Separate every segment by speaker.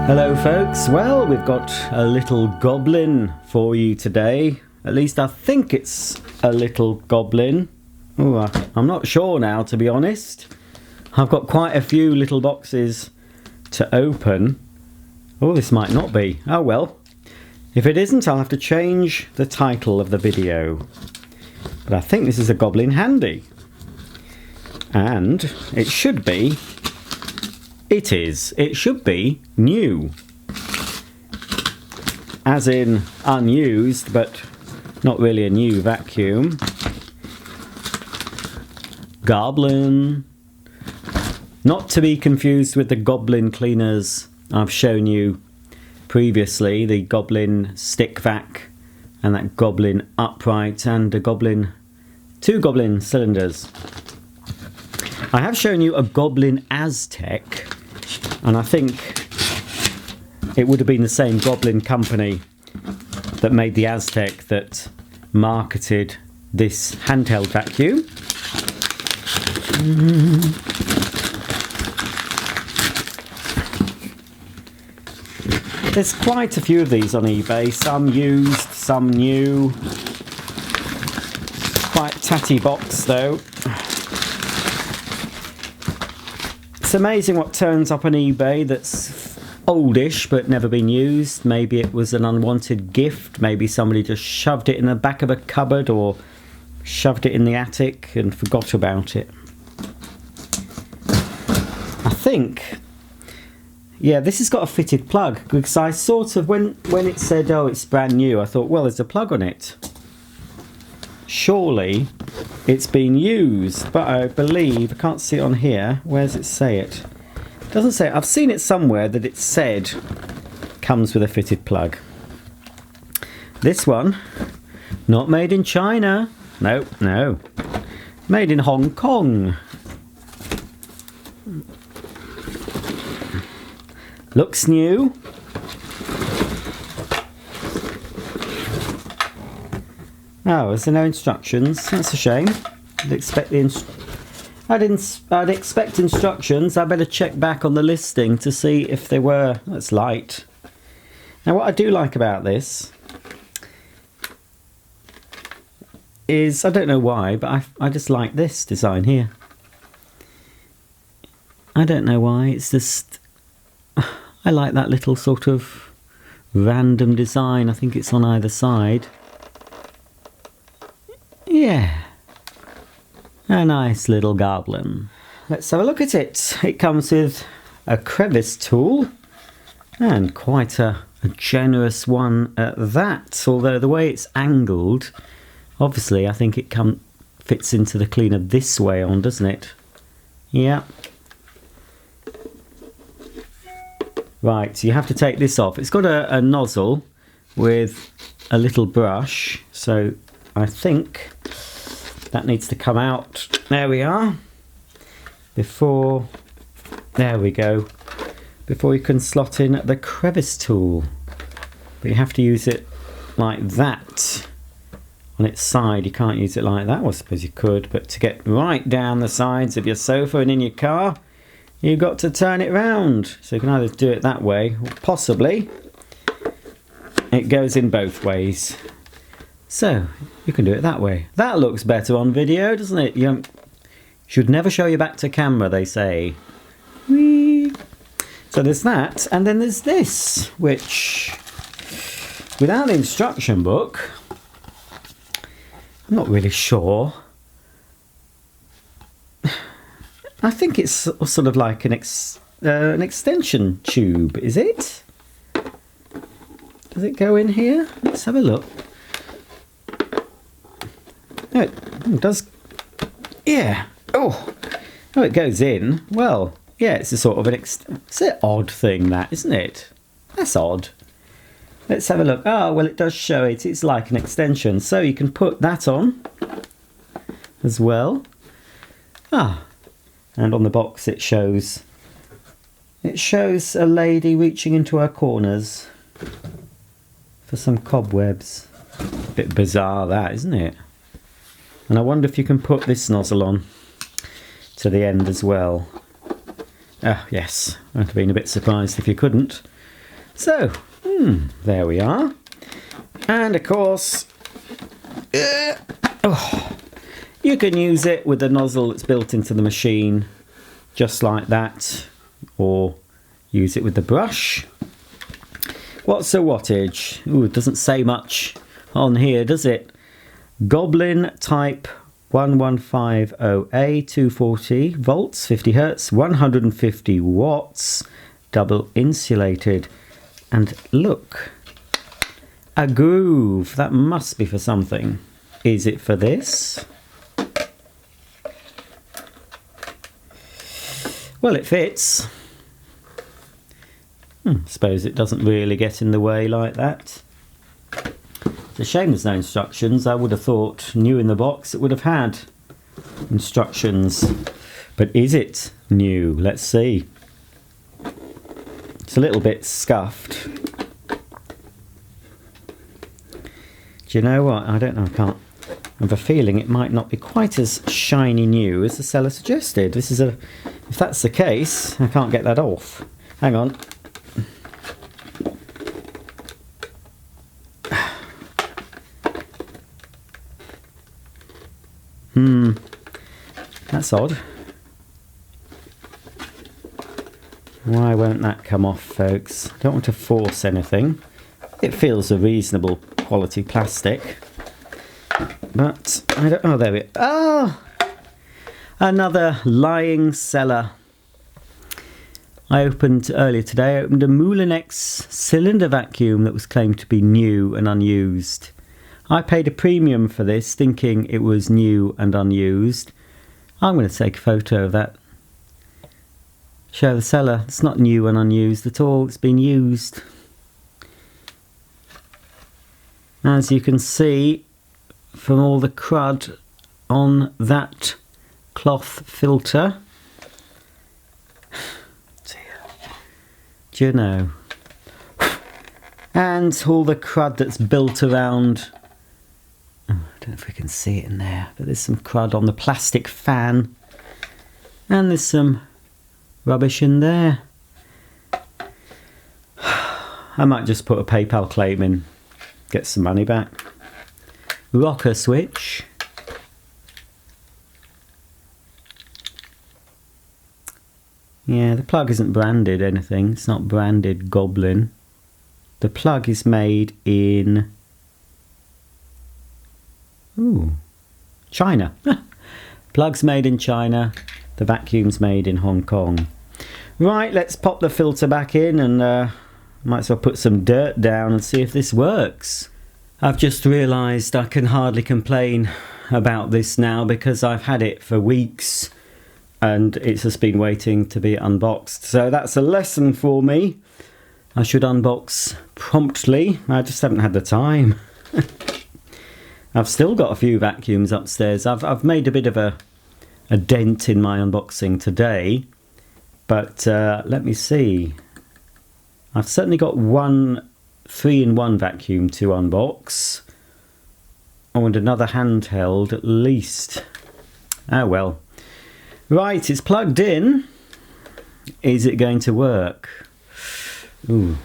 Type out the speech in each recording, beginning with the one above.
Speaker 1: Hello folks, well we've got a little goblin for you today. At least I think it's a little goblin. Oh, I'm not sure now, to be honest. I've got quite a few little boxes to open. Oh, this might not be. Oh well. If it isn't, I'll have to change the title of the video. But I think this is a goblin handy. And it should be... It should be new. As in unused, but not really a new vacuum. Goblin. Not to be confused with the Goblin cleaners I've shown you previously. The Goblin stick vac and that Goblin upright and a Goblin, two Goblin cylinders. I have shown you a Goblin Aztec, and I think it would have been the same Goblin company that made the Aztec that marketed this handheld vacuum. There's quite a few of these on eBay, some used, some new. Quite tatty box though. It's amazing what turns up on eBay that's oldish but never been used. Maybe it was an unwanted gift, maybe somebody just shoved it in the back of a cupboard or shoved it in the attic and forgot about it. I think, yeah, this has got a fitted plug, because I sort of, when it said, oh, it's brand new, I thought, well, there's a plug on it. Surely it's been used, but I believe, I can't see it on here. Where does it say it? It doesn't say it. I've seen it somewhere that it said comes with a fitted plug. This one, not made in China. No. Made in Hong Kong. Looks new. Oh, is there no instructions? That's a shame. I'd expect I'd expect instructions. I better check back on the listing to see if there were. That's light. Now, what I do like about this is, I don't know why, but I just like this design here. I don't know why. It's just, I like that little sort of random design. I think it's on either side. Yeah, a nice little goblin. Let's have a look at it. It comes with a crevice tool, and quite a generous one at that. Although the way it's angled, obviously I think it fits into the cleaner this way on, doesn't it? Yeah. Right, so you have to take this off. It's got a nozzle with a little brush, so I think that needs to come out. There we are. There we go. Before you can slot in the crevice tool. But you have to use it like that on its side. You can't use it like that. Well, I suppose you could, but to get right down the sides of your sofa and in your car, you've got to turn it round. So you can either do it that way, or possibly it goes in both ways. So you can do it that way. That looks better on video, doesn't it? You should never show your back to camera, they say. Whee! So there's that, and then there's this, which, without the instruction book, I'm not really sure. I think it's sort of like an extension tube, is it? Does it go in here? Let's have a look. Oh, it does. Yeah. Oh, it goes in. Well, yeah, it's a sort of it's an odd thing, that, isn't it? That's odd. Let's have a look. Oh, well, it does show it. It's like an extension. So you can put that on as well. Ah, and on the box it shows a lady reaching into her corners for some cobwebs. Bit bizarre, that, isn't it? And I wonder if you can put this nozzle on to the end as well. Ah, yes, I'd have been a bit surprised if you couldn't. So, there we are. And of course, you can use it with the nozzle that's built into the machine, just like that, or use it with the brush. What's the wattage? Ooh, it doesn't say much on here, does it? Goblin type 1150A, 240 volts, 50 hertz, 150 watts, double insulated. And look, a groove. That must be for something. Is it for this? Well, it fits. Suppose it doesn't really get in the way like that. It's a shame there's no instructions. I would have thought, new in the box, it would have had instructions. But is it new? Let's see. It's a little bit scuffed. Do you know what? I don't know. I can't. I have a feeling it might not be quite as shiny new as the seller suggested. This is a. If that's the case, I can't get that off. Hang on. That's odd. Why won't that come off, folks? Don't want to force anything. It feels a reasonable quality plastic. But, I don't... Oh, there we... Oh! Another lying seller. I opened earlier today, a Moulinex cylinder vacuum that was claimed to be new and unused. I paid a premium for this, thinking it was new and unused. I'm going to take a photo of that. Show the seller. It's not new and unused at all. It's been used. As you can see from all the crud on that cloth filter. Do you know? And all the crud that's built around. Oh, I don't know if we can see it in there, but there's some crud on the plastic fan. And there's some rubbish in there. I might just put a PayPal claim in, get some money back. Rocker switch. Yeah, the plug isn't branded anything. It's not branded Goblin. The plug is made in... China. Plug's made in China. The vacuum's made in Hong Kong. Right, let's pop the filter back in and might as well put some dirt down and see if this works. I've just realised I can hardly complain about this now because I've had it for weeks and it's just been waiting to be unboxed. So that's a lesson for me. I should unbox promptly. I just haven't had the time. I've still got a few vacuums upstairs. I've made a bit of a dent in my unboxing today. But let me see. I've certainly got one 3-in-1 vacuum to unbox. Oh, and another handheld at least. Oh well. Right, it's plugged in. Is it going to work? Ooh.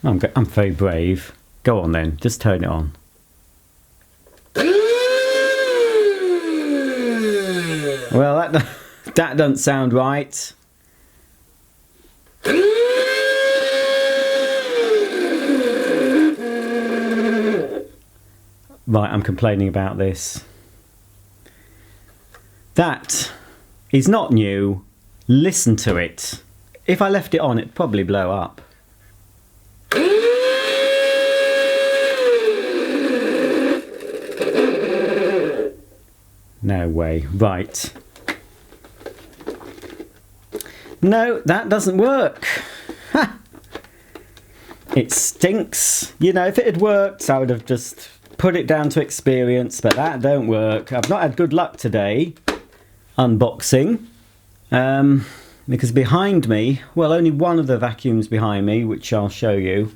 Speaker 1: I'm very brave. Go on then, just turn it on. Well, that doesn't sound right. Right, I'm complaining about this. That is not new. Listen to it. If I left it on, it'd probably blow up. No way. Right. No, that doesn't work. Ha! It stinks. You know, if it had worked, I would have just put it down to experience, but that don't work. I've not had good luck today unboxing. Because behind me, well, only one of the vacuums behind me, which I'll show you,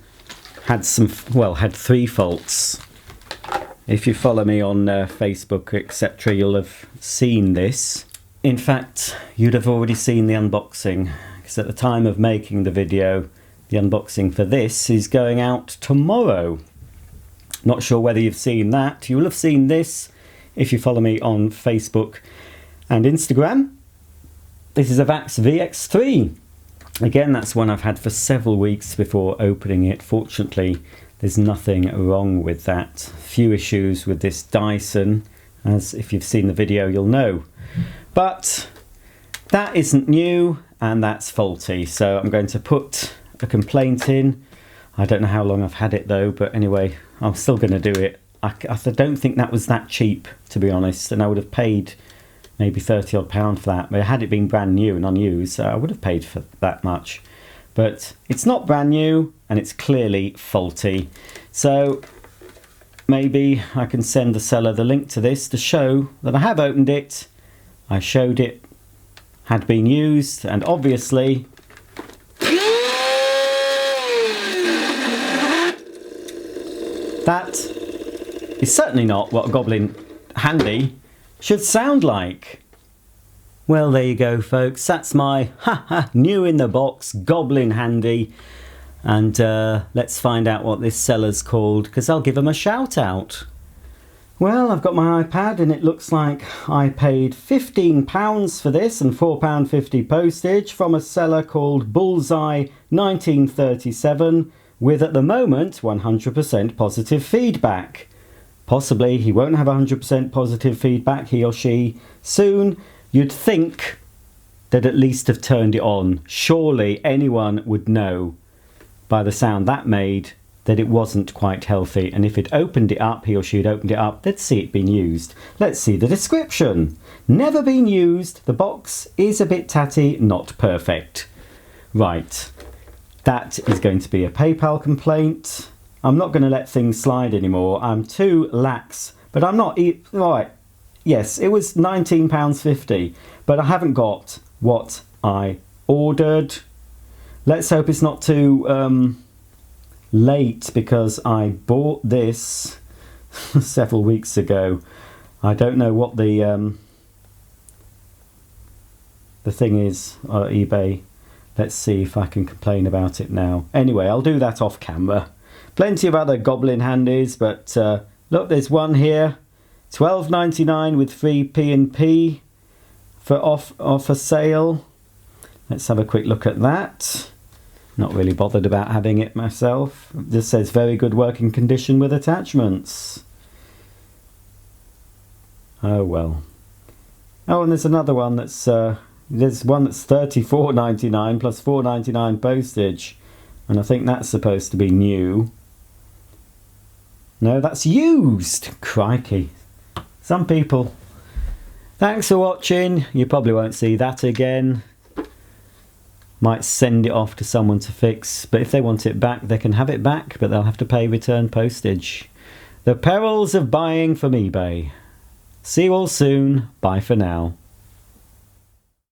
Speaker 1: had 3 faults. If you follow me on Facebook, etc., you'll have seen this. In fact, you'd have already seen the unboxing, because at the time of making the video, The unboxing for this is going out tomorrow. Not sure whether you've seen that. You will have seen this if you follow me on Facebook and Instagram. This is a VAX VX3. Again, that's one I've had for several weeks before opening it. Fortunately, there's nothing wrong with that. Few issues with this Dyson, as if you've seen the video, you'll know. But that isn't new, and that's faulty. So I'm going to put a complaint in. I don't know how long I've had it though, but anyway, I'm still going to do it. I don't think that was that cheap, to be honest, and I would have paid maybe £30 odd for that. But had it been brand new and unused, I would have paid for that much. But it's not brand new, and it's clearly faulty. So maybe I can send the seller the link to this to show that I have opened it. I showed it had been used, and obviously that is certainly not what a Goblin Handy should sound like. Well, there you go, folks. That's my new in the box Goblin Handy. And let's find out what this seller's called, because I'll give him a shout out. Well, I've got my iPad, and it looks like I paid £15 for this and £4.50 postage from a seller called Bullseye 1937, with at the moment 100% positive feedback. Possibly he won't have 100% positive feedback, he or she, soon. You'd think they'd at least have turned it on. Surely anyone would know by the sound that made that it wasn't quite healthy, and if it opened it up, he or she had opened it up, they'd see it being used. Let's see the description. Never been used. The box is a bit tatty, not perfect. Right. That is going to be a PayPal complaint. I'm not going to let things slide anymore. I'm too lax. But I'm not... Right. Yes, it was £19.50. But I haven't got what I ordered. Let's hope it's not too late, because I bought this several weeks ago. I don't know what the thing is on eBay. Let's see if I can complain about it now. Anyway, I'll do that off camera. Plenty of other Goblin Handies, but look, there's one here. £12.99 with free P&P for off a sale. Let's have a quick look at that. Not really bothered about having it myself. It just says very good working condition with attachments. Oh well. Oh, and there's another one that's... There's one that's £34.99 plus £4.99 postage, and I think that's supposed to be new. No, that's used. Crikey. Some people. Thanks for watching. You probably won't see that again. Might send it off to someone to fix, but if they want it back, they can have it back, but they'll have to pay return postage. The perils of buying from eBay. See you all soon. Bye for now.